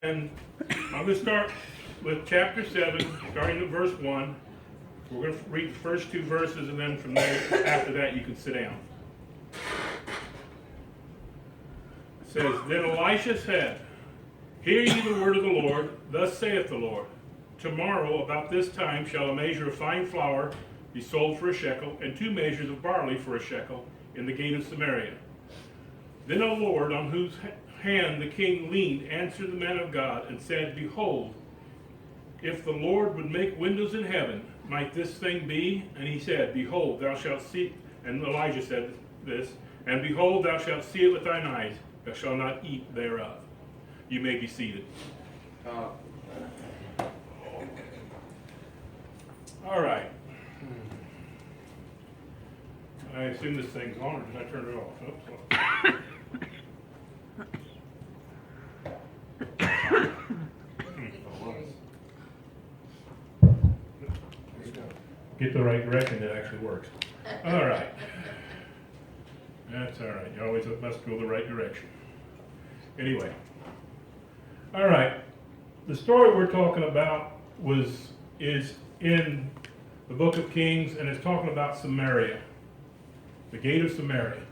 And I'm going to start with chapter 7, starting at verse 1. We're going to read the first two verses, and then from there, after that, you can sit down. It says, Then Elisha said, Hear ye the word of the Lord, thus saith the Lord. Tomorrow about this time shall a measure of fine flour be sold for a shekel, and 2 measures of barley for a shekel in the gate of Samaria. Then the Lord, on whose hand the king leaned, answered the man of God, and said, Behold, if the Lord would make windows in heaven, might this thing be? And he said, Behold, thou shalt see, and Elijah said this, and behold, thou shalt see it with thine eyes, thou shalt not eat thereof. You may be seated. All right. I assume this thing's on, or did I turn it off? Oops. Get the right direction, it actually works. All right. That's all right. You always must go the right direction. Anyway. All right. The story we're talking about is in the book of Kings, and it's talking about Samaria, the gate of Samaria.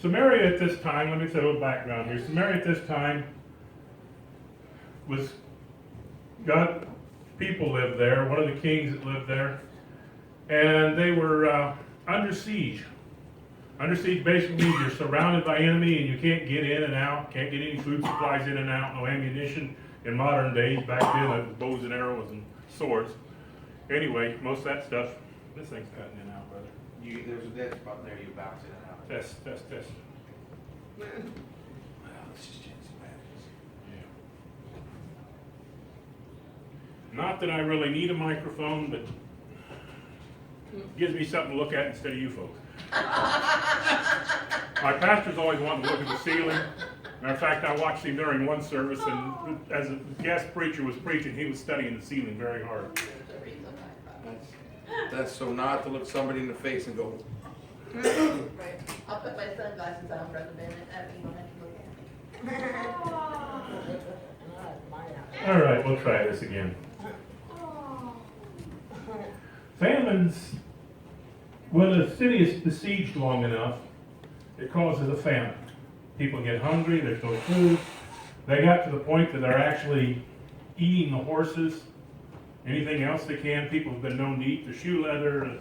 Samaria at this time, let me say a little background here. Samaria at this time was God. People lived there, one of the kings that lived there, and they were under siege. Under siege basically means you're surrounded by enemy and you can't get in and out, can't get any food supplies in and out, no ammunition in modern days. Back then it was bows and arrows and swords. Anyway, most of that stuff, this thing's cutting in and out, brother. There's a dead spot there, you bounce in and out. Test. Well, let's just change some batteries. Yeah. Not that I really need a microphone, but it gives me something to look at instead of you folks. My pastor's always wanting to look at the ceiling. Matter of fact, I watched him during one service, and as a guest preacher was preaching, he was studying the ceiling very hard. That's so not to look somebody in the face and go. Right. I'll put my sunglasses on, Brother Bennett. You don't have to look at me. All right, we'll try this again. Famines, when a city is besieged long enough, it causes a famine. People get hungry, there's no food. They got to the point that they're actually eating the horses, anything else they can. People have been known to eat the shoe leather,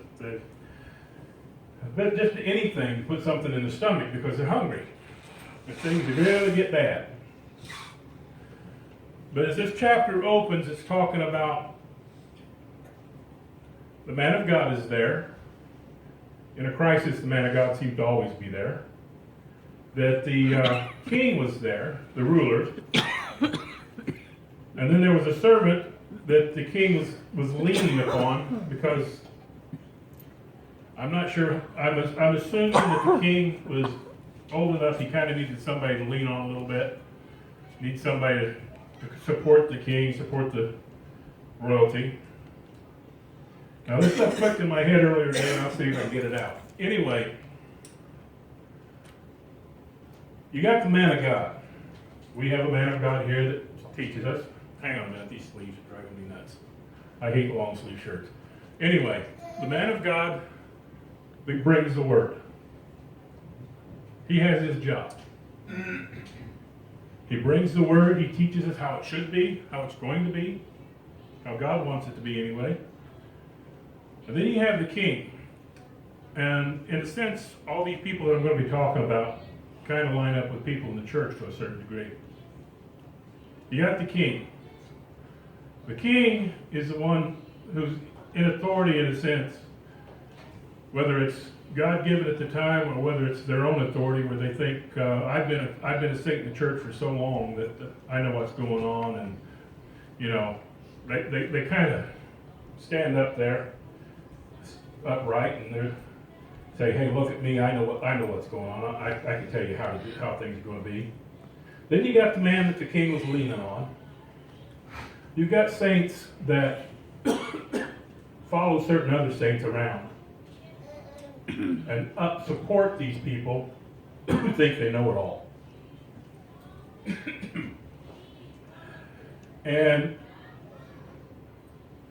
but just anything to put something in the stomach because they're hungry. And things really get bad. But as this chapter opens, it's talking about the man of God is there. In a crisis, the man of God seems to always be there. That the king was there, the ruler. And then there was a servant that the king was leaning upon because I'm not sure, I'm assuming that the king was old enough, he kind of needed somebody to lean on a little bit. Need somebody to support the king, support the royalty. Now this stuff clicked in my head earlier today, and I'll see if I can get it out. Anyway, you got the man of God. We have a man of God here that teaches us. Hang on a minute, these sleeves are driving me nuts. I hate long sleeve shirts. Anyway, the man of God that brings the word. He has his job. He brings the word, he teaches us how it should be, how it's going to be, how God wants it to be anyway. And then you have the king. And in a sense, all these people that I'm going to be talking about kind of line up with people in the church to a certain degree. You got the king. The king is the one who's in authority in a sense, whether it's God-given at the time or whether it's their own authority where they think, I've been a saint in the church for so long that I know what's going on, and you know, they kind of stand up there upright and they say, hey, look at me, I know what's going on. I can tell you how things are going to be. Then you got the man that the king was leaning on. You've got saints that follow certain other saints around and support these people who think they know it all. And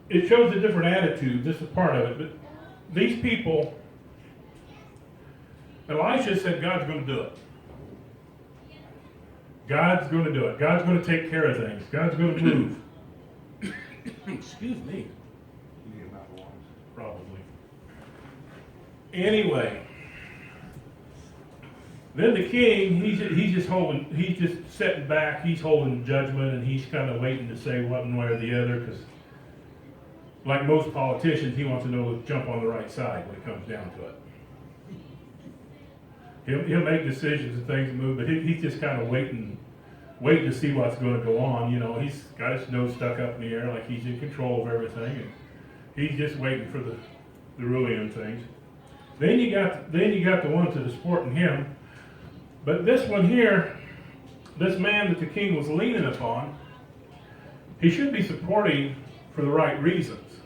it shows a different attitude. This is part of it. But these people, Elisha said God's going to do it. God's going to do it. God's going to take care of things. God's going to move. Excuse me. You need a mouth of water. Probably. Anyway, then the king, he's just sitting back, he's holding judgment, and he's kind of waiting to say one way or the other, because like most politicians, he wants to know, jump on the right side when it comes down to it. He'll make decisions and things move, but he's just kind of waiting to see what's going to go on. You know, he's got his nose stuck up in the air like he's in control of everything, and he's just waiting for the ruling on things. Then you got the ones that are supporting him. But this one here, this man that the king was leaning upon, he should be supporting for the right reasons.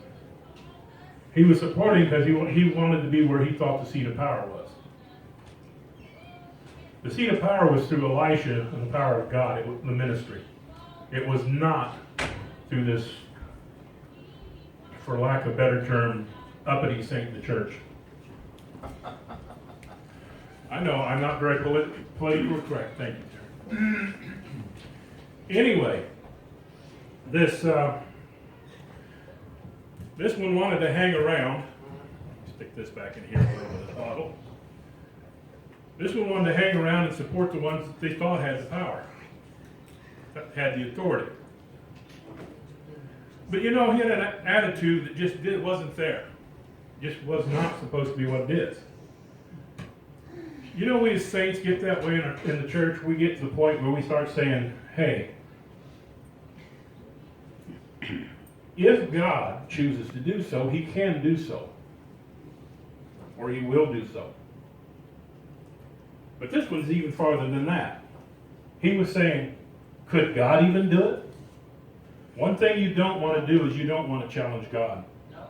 He was supporting because he wanted to be where he thought the seat of power was. The seat of power was through Elisha and the power of God, the ministry. It was not through this, for lack of a better term, uppity saint of the church. I know, I'm not very politically correct. Thank you, sir. Anyway, this one wanted to hang around. Stick this back in here with this bottle. This one wanted to hang around and support the ones that they thought had the power, had the authority. But you know, he had an attitude that just wasn't there. Just was not supposed to be what it is. You know, we as saints get that way in the church. We get to the point where we start saying, hey, if God chooses to do so, he can do so. Or he will do so. But this one's even farther than that. He was saying, could God even do it? One thing you don't want to do is you don't want to challenge God. No.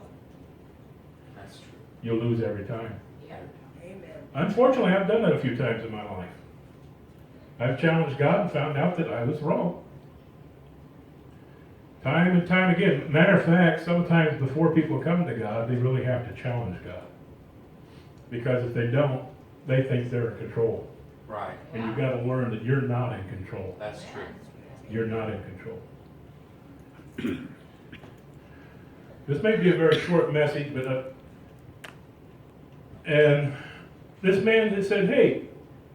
That's true. You'll lose every time. Yeah. Amen. Unfortunately, I've done that a few times in my life. I've challenged God and found out that I was wrong. Time and time again. Matter of fact, sometimes before people come to God, they really have to challenge God. Because if they don't, they think they're in control. Right. And you've got to learn that you're not in control. That's true. You're not in control. This may be a very short message, but and this man had said, hey,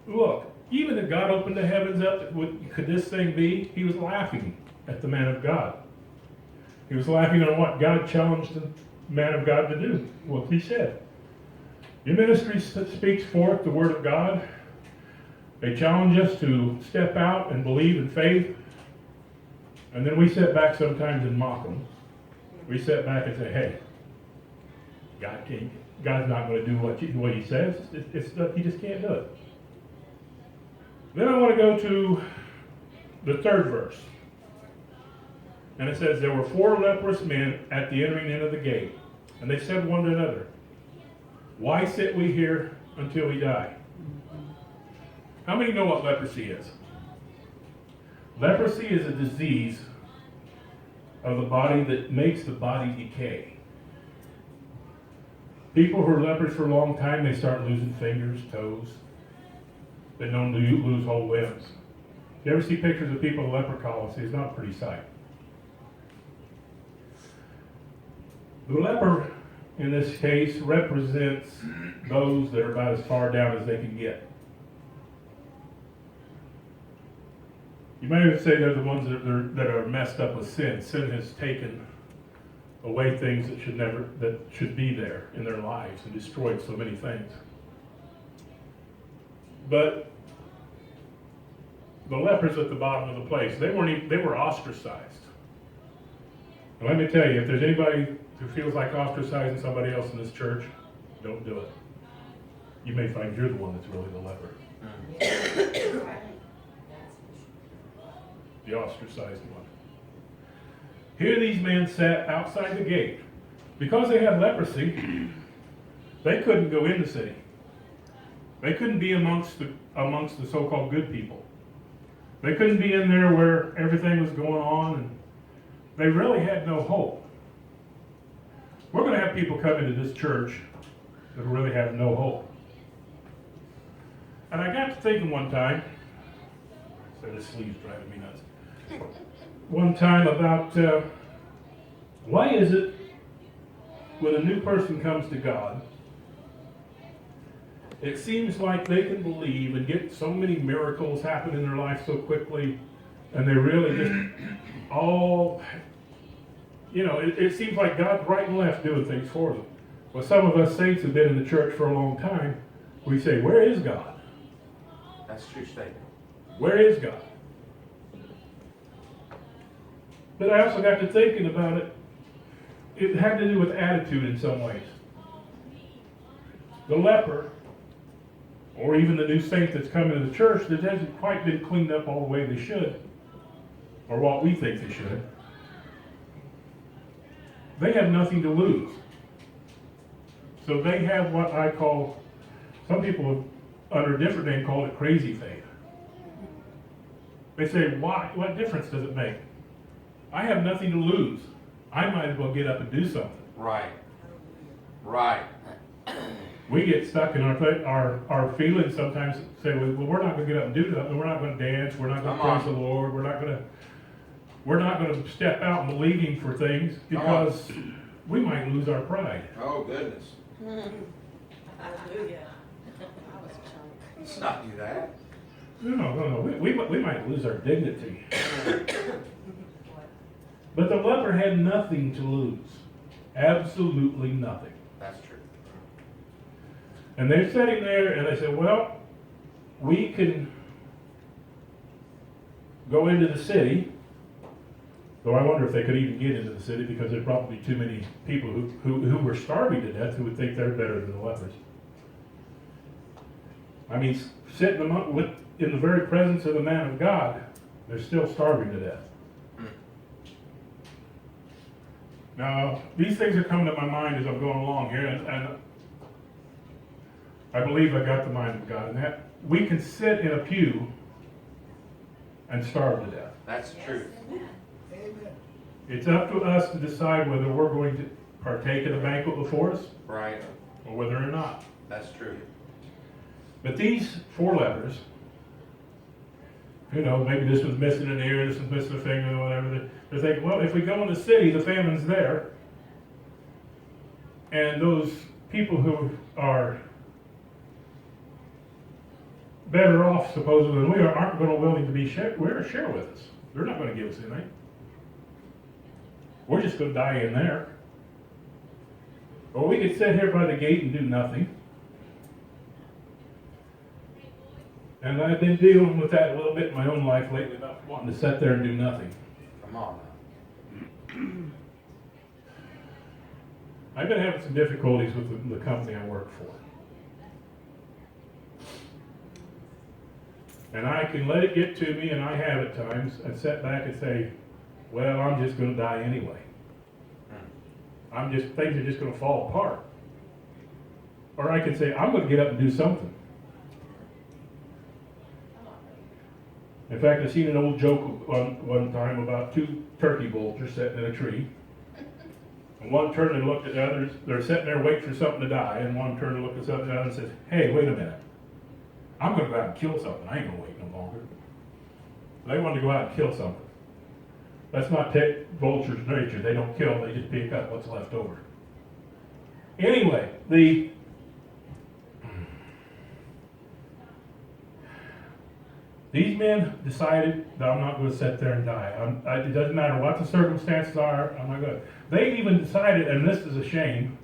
look, even if God opened the heavens up, could this thing be? He was laughing at the man of God. He was laughing on what God challenged the man of God to do. What he said. Your ministry speaks forth the word of God. They challenge us to step out and believe in faith. And then we sit back sometimes and mock them. We sit back and say, hey, God's not going to do what he says. He just can't do it. Then I want to go to the third verse. And it says, there were 4 leprous men at the entering in of the gate. And they said one to another, why sit we here until we die? How many know what leprosy is? Leprosy is a disease of the body that makes the body decay. People who are lepers for a long time, they start losing fingers, toes. They don't lose whole limbs. You ever see pictures of people with leprosy? It's not a pretty sight. The leper, in this case, represents those that are about as far down as they can get. You might even say they're the ones that are messed up with sin. Sin has taken away things that should be there in their lives and destroyed so many things. But the lepers at the bottom of the place, they were ostracized. And let me tell you, if there's anybody who feels like ostracizing somebody else in this church, don't do it. You may find you're the one that's really the leper. The ostracized one. Here these men sat outside the gate. Because they had leprosy, they couldn't go in the city. They couldn't be amongst the so-called good people. They couldn't be in there where everything was going on, and they really had no hope. We're going to have people come into this church that really have no hope. And I got to thinking one time, so this sleeve's driving me nuts. One time about why is it when a new person comes to God, it seems like they can believe and get so many miracles happen in their life so quickly, and they really just all, it seems like God's right and left doing things for them. Well, some of us saints have been in the church for a long time. We say, where is God? That's a true statement. Where is God? But I also got to thinking about it. It had to do with attitude in some ways. The leper, or even the new saint that's coming to the church that hasn't quite been cleaned up all the way they should, or what we think they should, they have nothing to lose. So they have what I call, some people under a different name call it crazy faith. They say, why? What difference does it make? I have nothing to lose. I might as well get up and do something. Right. Right. We get stuck in our feelings sometimes. Say, well, we're not going to get up and do nothing. We're not going to dance. We're not going to praise the Lord. We're not going to step out believing for things because we might lose our pride. Oh, goodness. Hallelujah. Let's not do that. No. We might lose our dignity. But the leper had nothing to lose. Absolutely nothing. That's true. And they're sitting there and they said, well, we can go into the city. Though I wonder if they could even get into the city because there's probably too many people who were starving to death who would think they're better than the lepers. I mean, sitting in the very presence of the man of God, they're still starving to death. Now, these things are coming to my mind as I'm going along here, and I believe I got the mind of God. And that we can sit in a pew and starve to death. That's true. It's up to us to decide whether we're going to partake in the banquet before us, Right. or whether or not. That's true. But these 4 lepers, maybe this was missing an ear, this was missing a finger, or whatever. They're thinking, well, if we go in the city, the famine's there. And those people who are better off, supposedly, than we are, aren't going to willing to be share with us. They're not going to give us anything. We're just going to die in there. Or we could sit here by the gate and do nothing. And I've been dealing with that a little bit in my own life lately, about wanting to sit there and do nothing. Come on now. I've been having some difficulties with the company I work for. And I can let it get to me, and I have at times, and sit back and say, well, I'm just going to die anyway. Things are just going to fall apart. Or I can say, I'm going to get up and do something. In fact, I seen an old joke one time about 2 turkey vultures sitting in a tree. And one turned and looked at the others. They're sitting there waiting for something to die. And one turned and looked at something else and says, hey, wait a minute. I'm going to go out and kill something. I ain't going to wait no longer. They wanted to go out and kill something. That's not vultures' nature. They don't kill. They just pick up what's left over. Anyway, these men decided that I'm not going to sit there and die. It doesn't matter what the circumstances are. I'm not going to. They even decided, and this is a shame,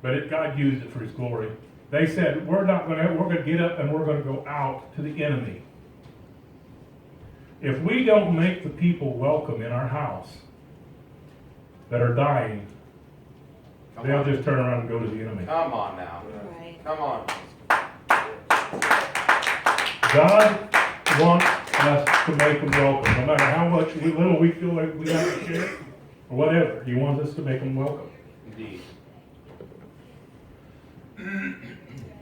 but God used it for His glory. They said, we're going to get up and we're going to go out to the enemy. If we don't make the people welcome in our house that are dying, they'll just turn around and go to the enemy. Come on now. Right. Come on. God wants us to make them welcome, no matter how much little we feel like we got to share, or whatever. He wants us to make them welcome. Indeed.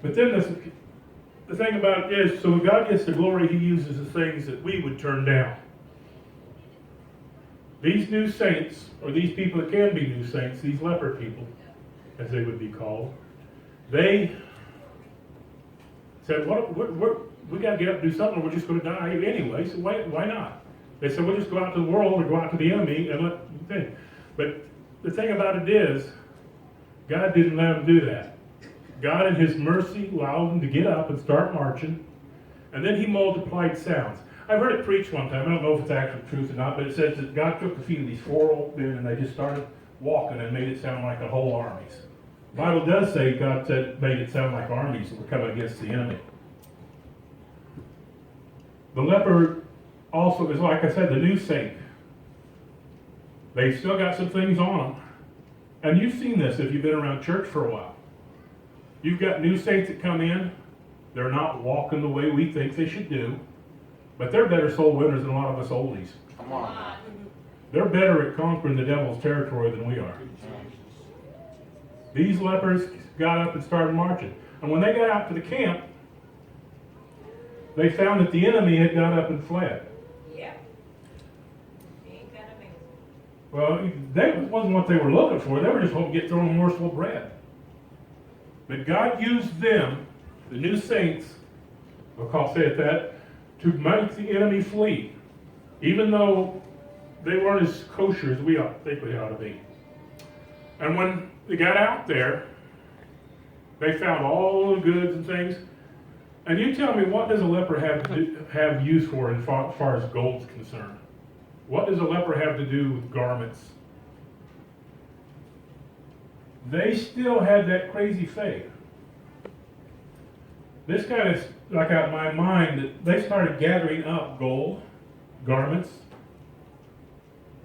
But then the thing about it is, so when God gets the glory, He uses the things that we would turn down. These new saints, or these people that can be new saints, these leper people, as they would be called, they said, we got to get up and do something, or we're just going to die anyway, so why not? They said, we'll just go out to the world or go out to the enemy and let them think. But the thing about it is, God didn't let them do that. God in his mercy allowed them to get up and start marching, and then he multiplied sounds. I've heard it preached one time, I don't know if it's actual truth or not, but it says that God took the feet of these 4 old men and they just started walking and made it sound like a whole armies. The Bible does say God made it sound like armies that were coming against the enemy. The leper also is, like I said, the new saint. They've still got some things on them. And you've seen this if you've been around church for a while. You've got new saints that come in. They're not walking the way we think they should do. But they're better soul winners than a lot of us oldies. Come on. They're better at conquering the devil's territory than we are. These lepers got up and started marching. And when they got out to the camp, they found that the enemy had got up and fled. Yeah. Ain't that amazing? Well, that wasn't what they were looking for. They were just hoping to get thrown a morsel of bread. But God used them, the new saints, I'll say it that, to make the enemy flee, even though they weren't as kosher as we think we ought to be. And when they got out there, they found all the goods and things. And you tell me, what does a leper have use for as far as gold's concerned? What does a leper have to do with garments? They still had that crazy faith. This kind of stuck out in my mind that they started gathering up gold, garments,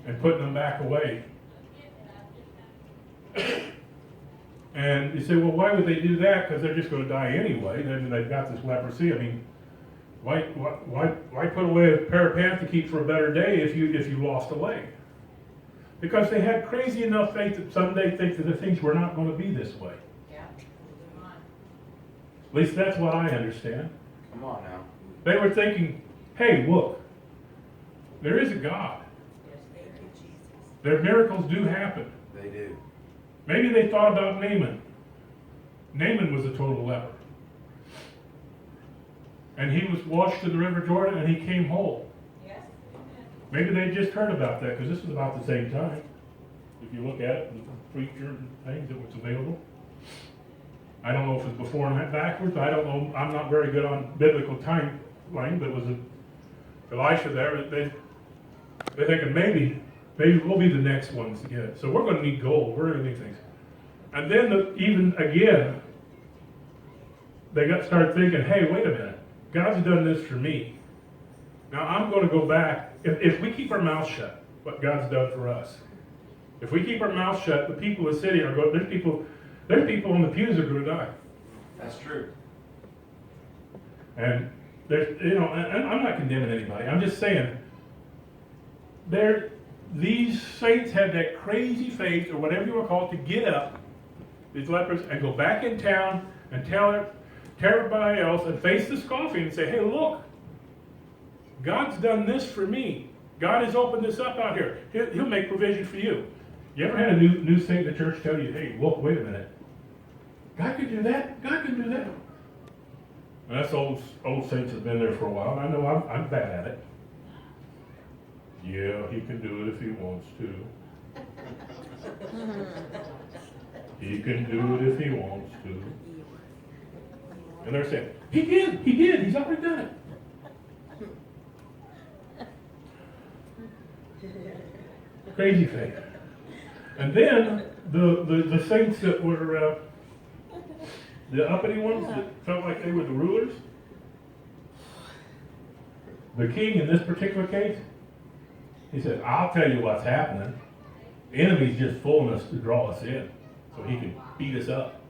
and putting them back away. And you say, well, why would they do that? Because they're just going to die anyway. Then they've got this leprosy. I mean, why put away a pair of pants to keep for a better day if you lost a leg? Because they had crazy enough faith that someday think that the things were not going to be this way. Yeah. Come on. At least that's what I understand. Come on now. They were thinking, hey, look, there is a God. Yes, thank you, Jesus. Their miracles do happen. They do. Maybe they thought about Naaman. Naaman was a total leper. And he was washed in the River Jordan and he came whole. Yes. Maybe they just heard about that because this was about the same time. If you look at it, the preacher and things that was available. I don't know if it's before and backwards. I don't know. I'm not very good on biblical timeline, but it was Elisha there. They're thinking maybe we'll be the next ones to get it. So we're going to need gold. We're going to need things. And then even again, they started thinking, hey, wait a minute. God's done this for me. Now I'm going to go back. If we keep our mouth shut, what God's done for us. If we keep our mouth shut, the people of the city are going, there's people on the pews that are going to die. That's true. And there's, and I'm not condemning anybody. I'm just saying, these saints had that crazy faith, or whatever you want to call it, to get up, these lepers, and go back in town and tell everybody else and face the scoffing and say, hey, look, God's done this for me. God has opened this up out here. He'll make provision for you. You ever had a new saint in the church tell you, hey, look, wait a minute. God can do that. God can do that. And that's old saints have been there for a while. And I know I'm bad at it. Yeah, he can do it if he wants to. He can do it if he wants to. And they're saying, he did, he's already done it. Crazy faith. And then the saints that were the uppity ones that felt like they were the rulers, the king in this particular case, he said, I'll tell you what's happening. The enemy's just fooling us to draw us in so he can beat us up.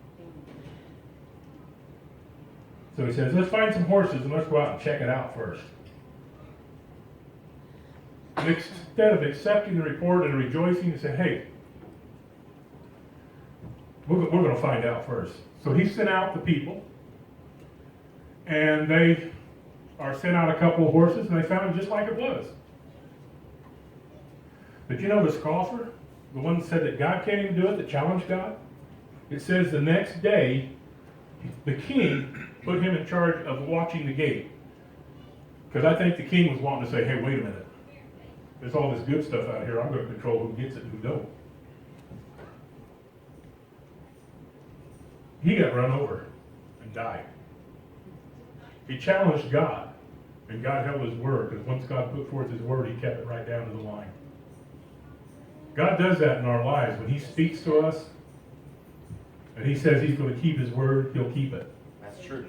So he says, let's find some horses and let's go out and check it out first. And instead of accepting the report and rejoicing, he said, hey, we're going to find out first. So he sent out the people, and they sent out a couple of horses, and they found it just like it was. But you know the scoffer, the one that said that God can't even do it, that challenged God? It says the next day, the king put him in charge of watching the gate. Because I think the king was wanting to say, hey, wait a minute. There's all this good stuff out here. I'm going to control who gets it and who don't. He got run over and died. He challenged God, and God held his word, because once God put forth his word, he kept it right down to the line. God does that in our lives. When he speaks to us, and he says he's going to keep his word, he'll keep it. That's true.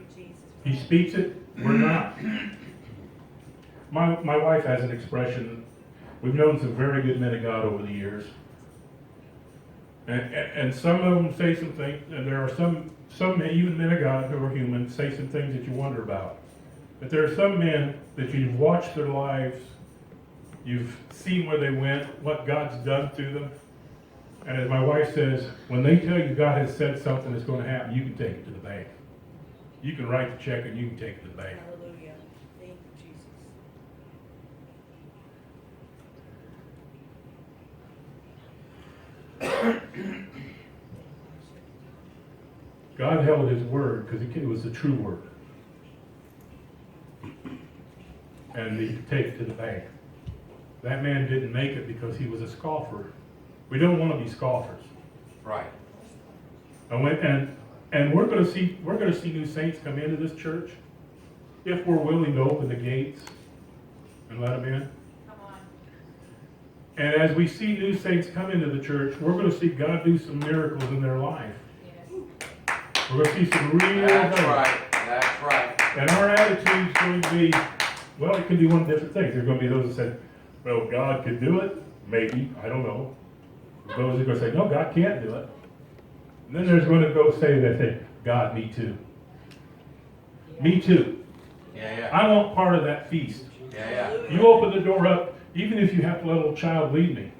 He speaks it, we're not. My wife has an expression. We've known some very good men of God over the years. And some of them say some things, and there are some men, even men of God who are human, say some things that you wonder about. But there are some men that you've watched their lives, you've seen where they went, what God's done to them. And as my wife says, when they tell you God has said something that's going to happen, you can take it to the bank. You can write the check and you can take it to the bank. Hallelujah. Thank you, Jesus. God held his word because it was the true word. And he could take it to the bank. That man didn't make it because he was a scoffer. We don't want to be scoffers. Right. And we're going to see new saints come into this church if we're willing to open the gates and let them in. Come on. And as we see new saints come into the church, we're going to see God do some miracles in their life. Yes. We're going to see some real That's things. right. That's right. And our attitude is going to be, well, it could be one of different things. There's going to be those that say, well, God could do it. Maybe. I don't know. Those are going to say, no, God can't do it. And then there's going to go say that, hey, God, me too. Yeah. Me too. Yeah. I want part of that feast. Yeah. You open the door up, even if you have to let a little child lead me.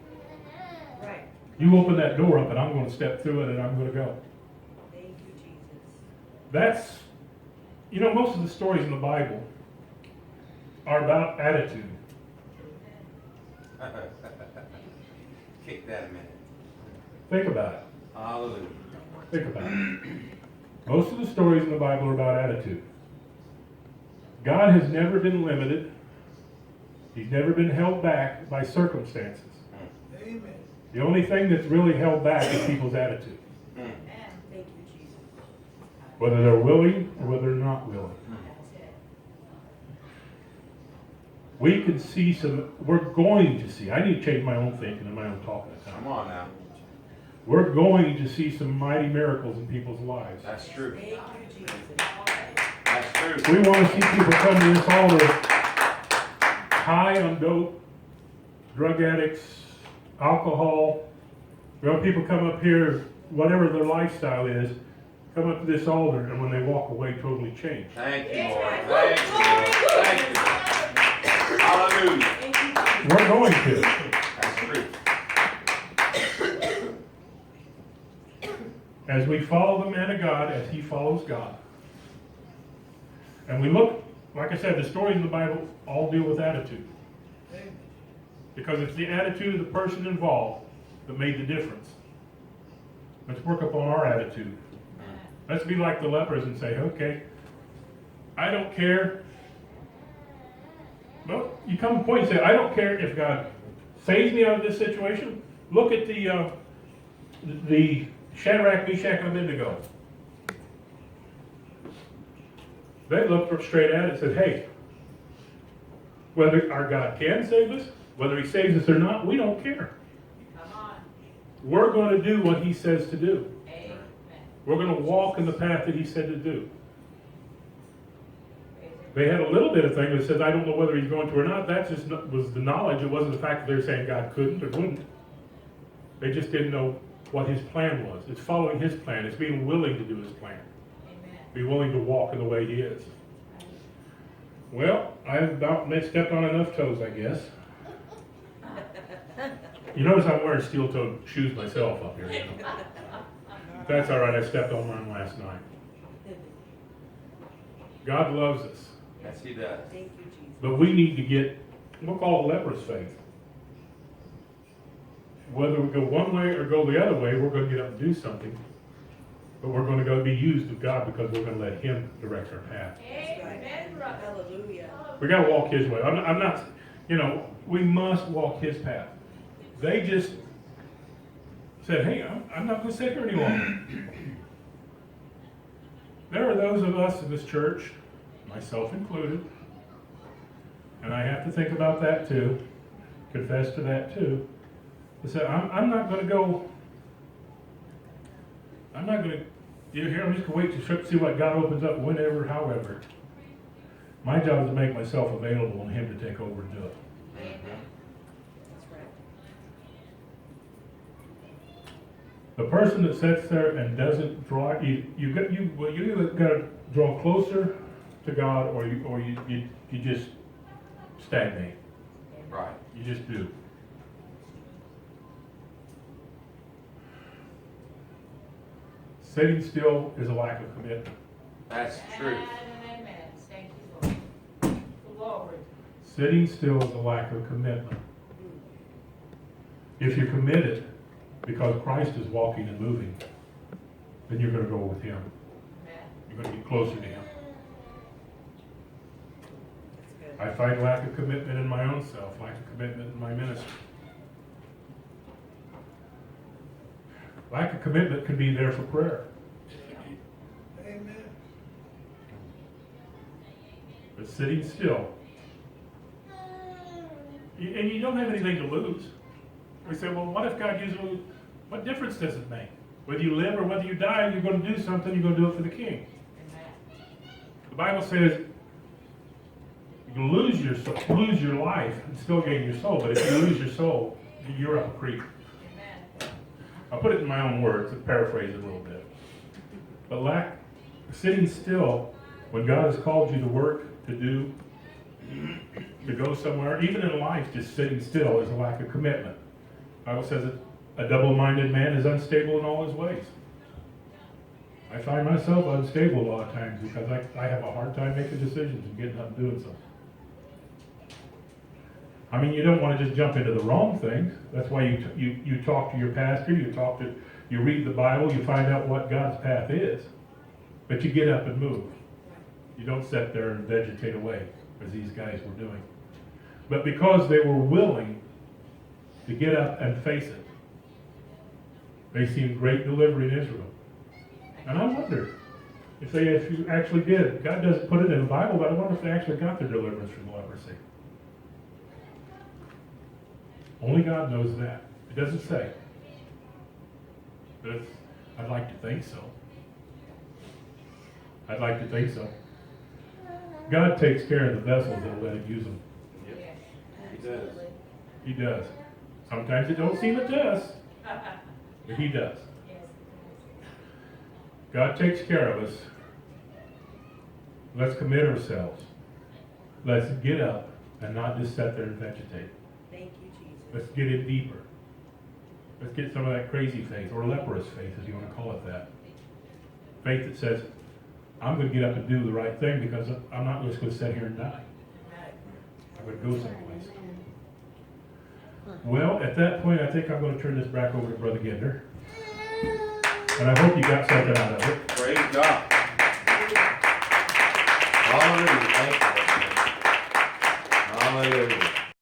Right. You open that door up and I'm going to step through it and I'm going to go. Thank you, Jesus. That's, most of the stories in the Bible are about attitude. Kick that a minute. Think about it. Hallelujah. Think about it. Most of the stories in the Bible are about attitude. God has never been limited. He's never been held back by circumstances. Amen. The only thing that's really held back is people's attitude. Amen. Thank you, Jesus. Whether they're willing or whether they're not willing. That's it. We could see we're going to see, I need to change my own thinking and my own talking at Come times. on now. We're going to see some mighty miracles in people's lives. That's true. Thank you, Jesus. That's true. We want to see people come to this altar high on dope, drug addicts, alcohol. We want people come up here, whatever their lifestyle is, come up to this altar, and when they walk away, totally changed. Thank you, Lord. Thank you, Lord. Thank you. Hallelujah. Thank you, Jesus. We're going to. That's true. As we follow the man of God, as he follows God. And we look, like I said, the stories in the Bible all deal with attitude. Because it's the attitude of the person involved that made the difference. Let's work upon our attitude. Let's be like the lepers and say, okay, I don't care. Well, you come to a point and say, I don't care if God saves me out of this situation. Look at the Shadrach, Meshach, and Abednego. They looked straight at it and said, hey, whether our God can save us, whether he saves us or not, we don't care. Come on. We're going to do what he says to do. Amen. We're going to walk in the path that he said to do. They had a little bit of thing that says, I don't know whether he's going to or not. That just was the knowledge. It wasn't the fact that they were saying God couldn't or wouldn't. They just didn't know what his plan was. It's following his plan. It's being willing to do his plan. Amen. Be willing to walk in the way he is. Well, I've about stepped on enough toes, I guess. You notice I'm wearing steel-toed shoes myself up here. That's all right. I stepped on mine last night. God loves us. Yes, he does. Thank you, Jesus. But we need to get, we'll call it leper's faith. whether we go one way or go the other way, we're going to get up and do something. But we're going to go be used of God because we're going to let Him direct our path. Amen, brother. Hallelujah. We got to walk His way. I'm not, we must walk His path. They just said, hey, I'm not going to sit here any longer. There are those of us in this church, myself included, and I have to think about that too, confess to that too, that said, I'm not going to go, I'm not going to, I'm just going to wait to see what God opens up whenever, however. My job is to make myself available and Him to take over and do it. Amen. That's right. The person that sits there and doesn't draw, you either got to draw closer to God, or you just stagnate. Right. You just do. Sitting still is a lack of commitment. That's true. Amen. Thank you, Lord. Glory. Sitting still is a lack of commitment. If you're committed because Christ is walking and moving, then you're going to go with Him. Amen. You're going to get closer to Him. That's good. I find lack of commitment in my own self, lack of commitment in my ministry. Lack of commitment can be there for prayer. Amen. But sitting still, and you don't have anything to lose. We say, well, what if God uses it? What difference does it make? Whether you live or whether you die, you're going to do something, you're going to do it for the King. Amen. The Bible says you can lose your life and still gain your soul, but if you lose your soul, you're up a creek. Amen. I'll put it in my own words and paraphrase it a little bit. But sitting still, when God has called you to work, to do, to go somewhere, even in life, just sitting still is a lack of commitment. The Bible says that a double-minded man is unstable in all his ways. I find myself unstable a lot of times because I have a hard time making decisions and getting up and doing something. I mean, you don't want to just jump into the wrong things. That's why you talk to your pastor, you read the Bible, you find out what God's path is. But you get up and move. You don't sit there and vegetate away, as these guys were doing. But because they were willing to get up and face it, they seen great delivery in Israel. And I wonder if you actually did. God doesn't put it in the Bible, but I wonder if they actually got their deliverance from leprosy. Only God knows that. It doesn't say. But I'd like to think so. I'd like to think so. God takes care of the vessels that'll let Him use them. Yep. Yes. He does. Absolutely. He does. Sometimes it don't seem it does, but He does. Yes. God takes care of us. Let's commit ourselves. Let's get up and not just sit there and vegetate. Thank you, Jesus. Let's get in deeper. Let's get some of that crazy faith, or leprous faith, as you want to call it that. Faith that says, I'm going to get up and do the right thing because I'm not just going to sit here and die. I'm going to go someplace. Well, at that point, I think I'm going to turn this back over to Brother Ginder. And I hope you got something out of it. Praise God. Hallelujah. Thank you, Lord. Hallelujah.